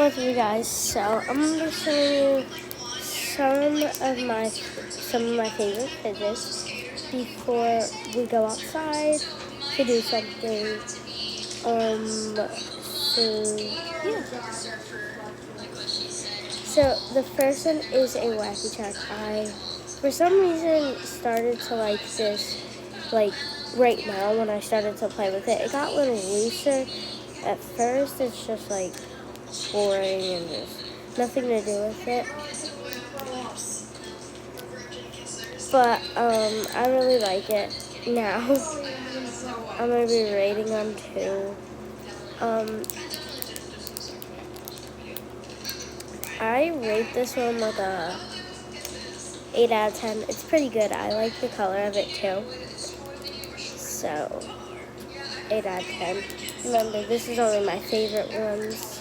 What's up, you guys? So I'm gonna show you some of my favorite fidgets before we go outside to do something. So yeah. So the first one is a wacky track. I, for some reason, started to like this, like right now when I started to play with it. It got a little looser. At first, it's just like boring and there's nothing to do with it. But I really like it now. I'm gonna be rating on 2. I rate this one like a 8 out of 10. It's pretty good. I like the color of it too. So 8 out of 10. Remember, this is only my favorite ones.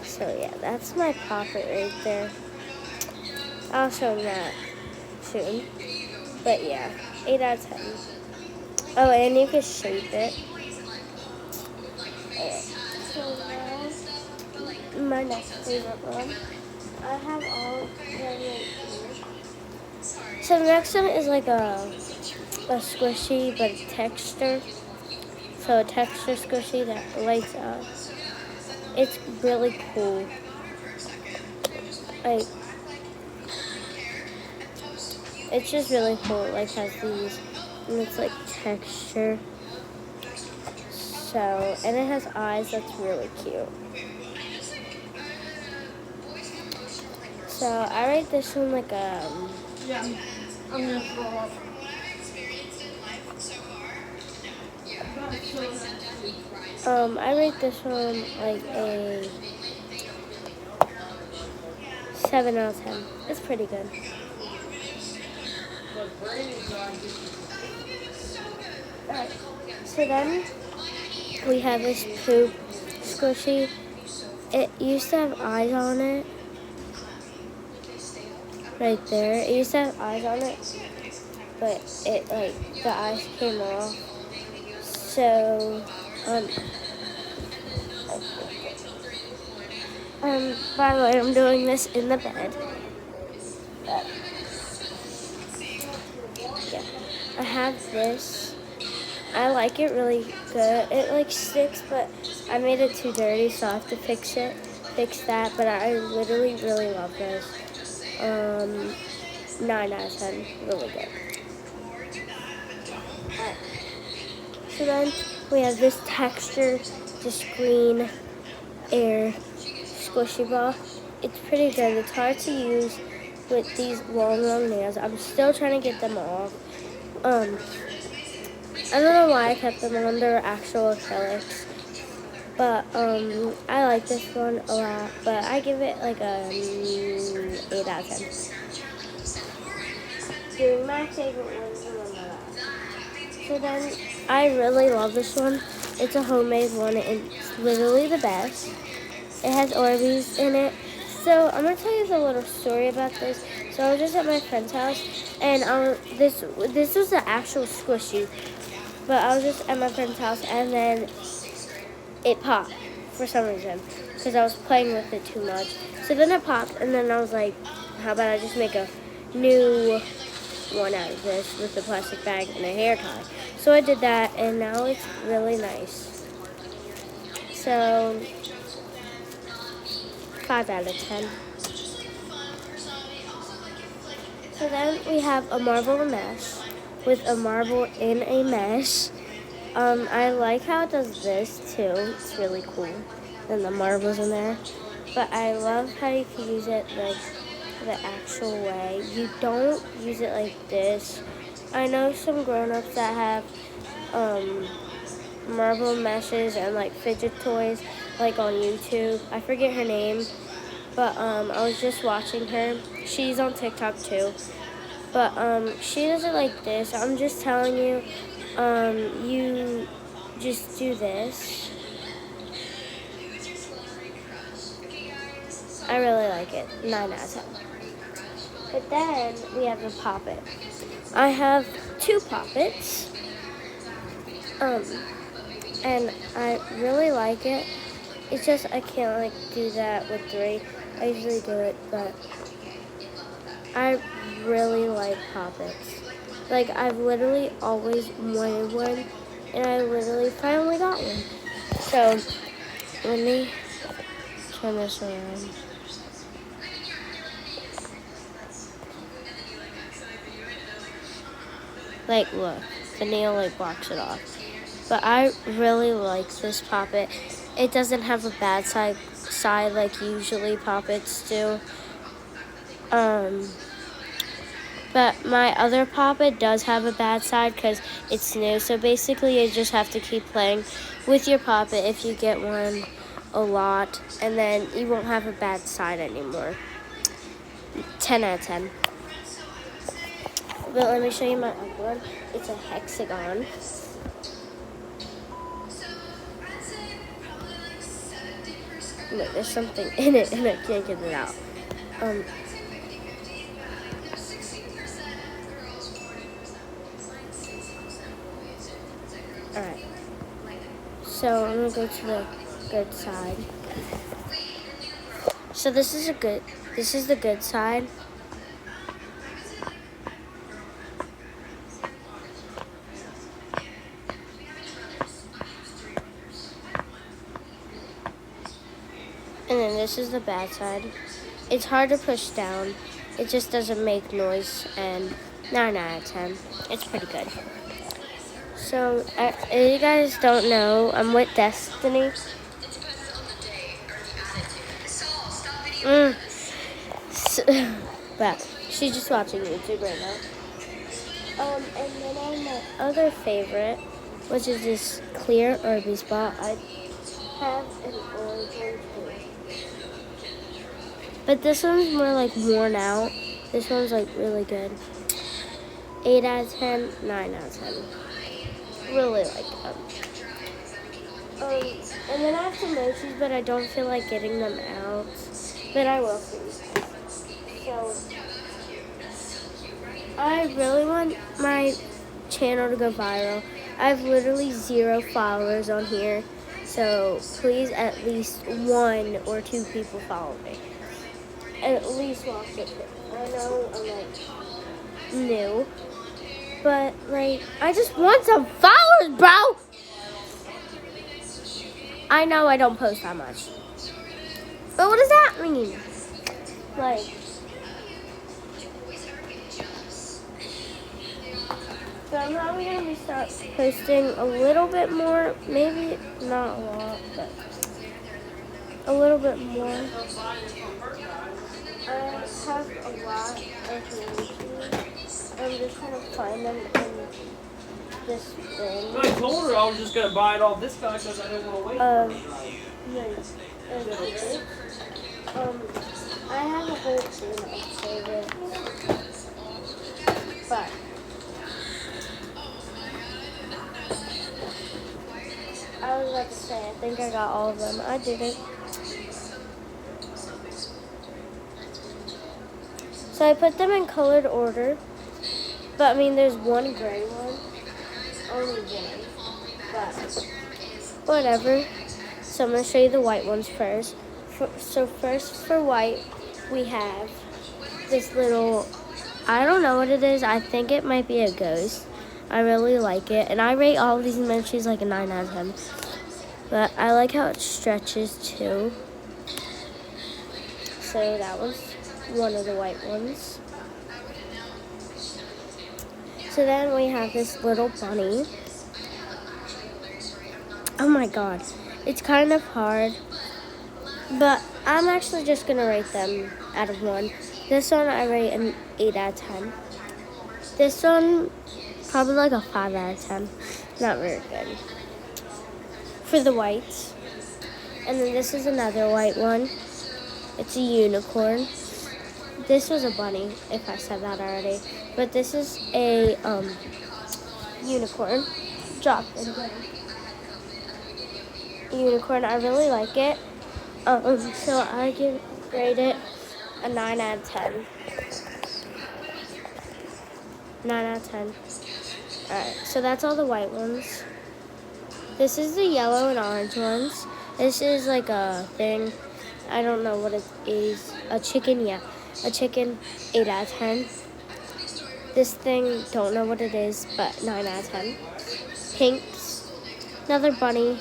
So yeah, that's my poppet right there. I'll show you that soon. But yeah, 8 out of 10. Oh, and you can shape it. Okay. So now, my next favorite one. I have all of them right here. So the next one is like a squishy but texture. So a texture squishy that lights up. It's really cool. Like, it's just really cool. It like has these, and it's like texture. So, and it has eyes. That's really cute. So I rate this one like Yeah, I'm gonna throw up. I rate this one like a 7 out of 10. It's pretty good. Alright, so then we have this poop squishy. It used to have eyes on it. Right there. It used to have eyes on it, but it like the eyes came off. So by the way, I'm doing this in the bed. But, yeah. I have this. I like it really good. It like sticks, but I made it too dirty, so I have to fix that. But I literally really love this. 9 out of 10, really good. Alright. So then we have this texture, this green air squishy ball. It's pretty good. It's hard to use with these long nails. I'm still trying to get them off. I don't know why I kept them on. They're actual acrylics. But I like this one a lot. But I give it like a 8 out of 10. Doing my favorite ones, remember that. So then I really love this one. It's a homemade one. It's literally the best. It has Orbeez in it. So I'm gonna tell you a little story about this. So I was just at my friend's house, and this was the actual squishy. But I was just at my friend's house, and then it popped for some reason because I was playing with it too much. So then it popped, and then I was like, how about I just make a new one out of this with a plastic bag and a hair tie. So I did that, and now it's really nice. So 5 out of 10. So then we have a marble mesh with a marble in a mesh. I like how it does this too. It's really cool. And the marbles in there. But I love how you can use it like the actual way. You don't use it like this. I know some grown-ups that have marble meshes and like fidget toys like on YouTube. I forget her name, but I was just watching her. She's on TikTok too. But she does it like this. I'm just telling you, you just do this. I really like it. 9 out of 10. But then we have the poppet. I have 2 poppets. And I really like it. It's just I can't like do that with 3. I usually do it, but I really like poppets. Like I've literally always wanted one, and I literally finally got one. So let me turn this around. Like look, the nail like blocks it off. But I really like this poppet. It doesn't have a bad side like usually poppets do. But my other poppet does have a bad side because it's new. So basically you just have to keep playing with your poppet if you get one a lot. And then you won't have a bad side anymore. 10 out of 10. But let me show you my other one. It's a hexagon. Wait, there's something in it and I can't get it out. Alright. So I'm gonna go to the good side. So this is the good side. And then this is the bad side. It's hard to push down. It just doesn't make noise, and 9 out of 10. It's pretty good. So, if you guys don't know, I'm with Destiny. But she's just watching YouTube right now. And then on my other favorite, which is this clear Orbeez spot, I have an orange one too. But this one's more like worn out. This one's like really good. 8 out of 10, 9 out of 10. Really like them. And then I have some mochis, but I don't feel like getting them out. But I will for you. So, I really want my channel to go viral. I have literally 0 followers on here. So, please at least 1 or 2 people follow me. At least watch it. I know I'm like new. But like, I just want some followers, bro! I know I don't post that much. But what does that mean? Like, so I'm probably going to start posting a little bit more. Maybe not a lot, but a little bit more. I have a lot of movies. I'm just trying to find them in this thing. I told her I was just going to buy it off this guy because I didn't want to wait. I have a whole thing of favorites, but I was about to say, I think I got all of them. I didn't. So I put them in colored order, but I mean there's one gray one, only one, but whatever. So I'm going to show you the white ones first. So first for white, we have this little, I don't know what it is. I think it might be a ghost. I really like it. And I rate all of these mochis like a 9 out of 10. But I like how it stretches too. So that was one of the white ones. So then we have this little bunny. Oh my god. It's kind of hard. But I'm actually just going to rate them out of 1. This one I rate an 8 out of 10. This one, probably like a 5 out of 10. Not very good. For the whites. And then this is another white one. It's a unicorn. This was a bunny, if I said that already. But this is a unicorn. Drop it again. Unicorn, I really like it. So I rate it a 9 out of 10. 9 out of 10. Alright, so that's all the white ones. This is the yellow and orange ones. This is like a thing. I don't know what it is. A chicken, yeah. A chicken, 8 out of 10. This thing, don't know what it is, but 9 out of 10. Pinks, another bunny,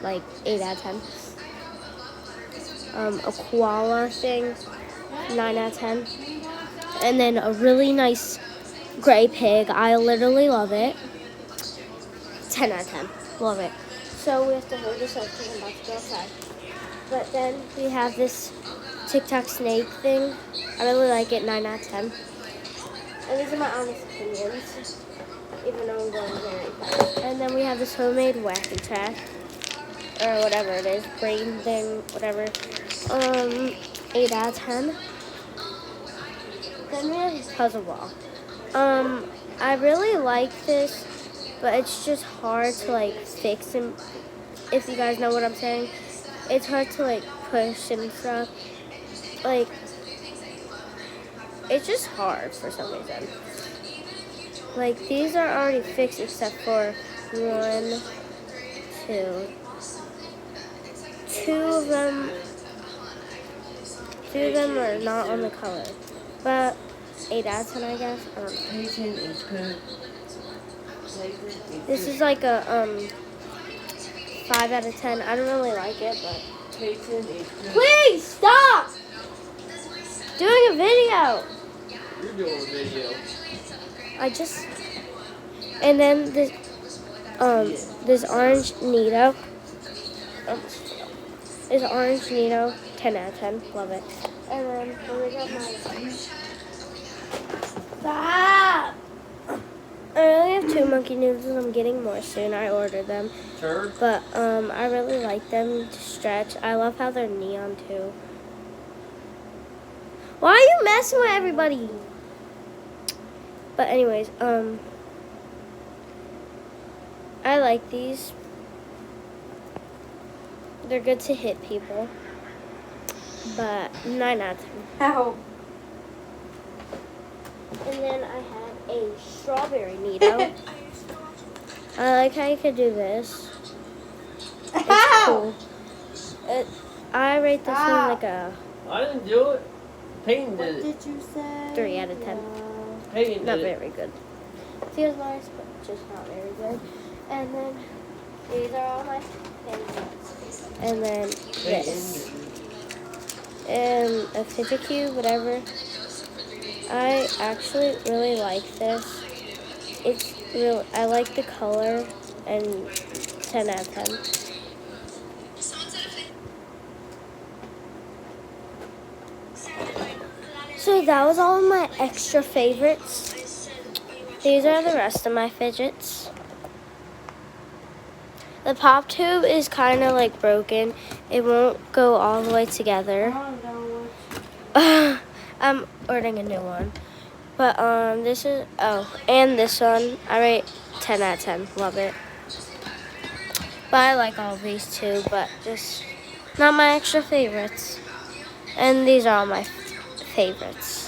like 8 out of 10. A koala thing, 9 out of 10. And then a really nice gray pig. I literally love it. 10 out of 10. Love it. So we have to hold this up because I'm about to go outside. But then we have this Tic Tac snake thing. I really like it. 9 out of 10. And these are my honest opinions, even though I'm going very fast. And then we have this homemade wacky track, or whatever it is, brain thing, whatever. 8 out of 10. Then we have this puzzle ball. I really like this, but it's just hard to like fix and if you guys know what I'm saying. It's hard to like push and stuff. Like, it's just hard for some reason. Like, these are already fixed except for 1, 2. Two of them are not on the color. But 8 out of 10, I guess. I don't know. This is like a 5 out of 10. I don't really like it, but please stop doing a video. You're doing a video. And then this orange Nito. This orange Nito, 10 out of 10. Love it. And then we got my stop. I only have 2 monkey noodles. I'm getting more soon. I ordered them. Sure. But I really like them to stretch. I love how they're neon too. Why are you messing with everybody? But anyways, I like these. They're good to hit people. But 9 out of 10. Ow. And then I have a strawberry Nito. I like how you could do this. It's cool. I rate this one like a I didn't do it. Peyton What did it. did you say? 3 out of 10. Peyton Not did it. very good. Feels nice, but just not very good. And then these are all my favorites. And then this. And a fidget cube, whatever. I actually really like this. It's real. I like the color, and 10 out of 10. So that was all of my extra favorites. These are the rest of my fidgets. The pop tube is kind of like broken. It won't go all the way together. I'm ordering a new one. But this is, and this one, I rate 10 out of 10. Love it. But I like all these too, but just not my extra favorites. And these are all my favorites.